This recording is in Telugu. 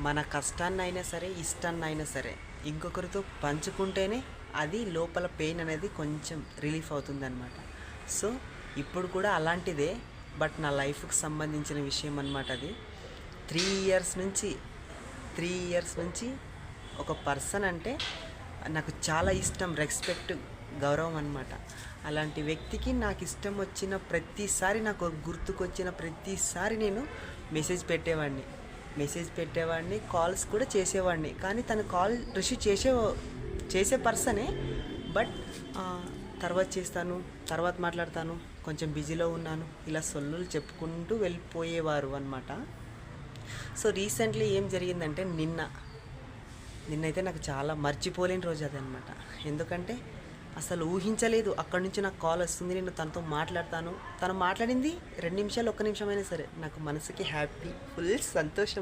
మన కష్టాన్నైనా సరే, ఇష్టాన్నైనా సరే ఇంకొకరితో పంచుకుంటేనే అది లోపల పెయిన్ అనేది కొంచెం రిలీఫ్ అవుతుందన్నమాట. సో ఇప్పుడు కూడా అలాంటిదే, బట్ నా లైఫ్కి సంబంధించిన విషయం అనమాట అది. 3 ఇయర్స్ నుంచి 3 ఇయర్స్ నుంచి ఒక పర్సన్ అంటే నాకు చాలా ఇష్టం, రెస్పెక్ట్, గౌరవం అనమాట. అలాంటి వ్యక్తికి నాకు ఇష్టం వచ్చిన ప్రతిసారి, నాకు గుర్తుకొచ్చిన ప్రతిసారి నేను మెసేజ్ పెట్టేవాడిని, కాల్స్ కూడా చేసేవాడిని. కానీ తను కాల్ రిసీవ్ చేసే పర్సనే, బట్ తర్వాత చేస్తాను, తర్వాత మాట్లాడతాను, కొంచెం బిజీలో ఉన్నాను, ఇలా సొల్లులు చెప్పుకుంటూ వెళ్ళిపోయేవారు అనమాట. సో రీసెంట్లీ ఏం జరిగిందంటే నిన్నైతే నాకు చాలా మర్చిపోలేని రోజు అది అనమాట. ఎందుకంటే అసలు ఊహించలేదు అక్కడి నుంచి నాకు కాల్ వస్తుంది, నేను తనతో మాట్లాడతాను. తను మాట్లాడింది 2 నిమిషాలు, 1 నిమిషం అయినా సరే నాకు మనసుకి హ్యాపీ, ఫుల్ సంతోషం.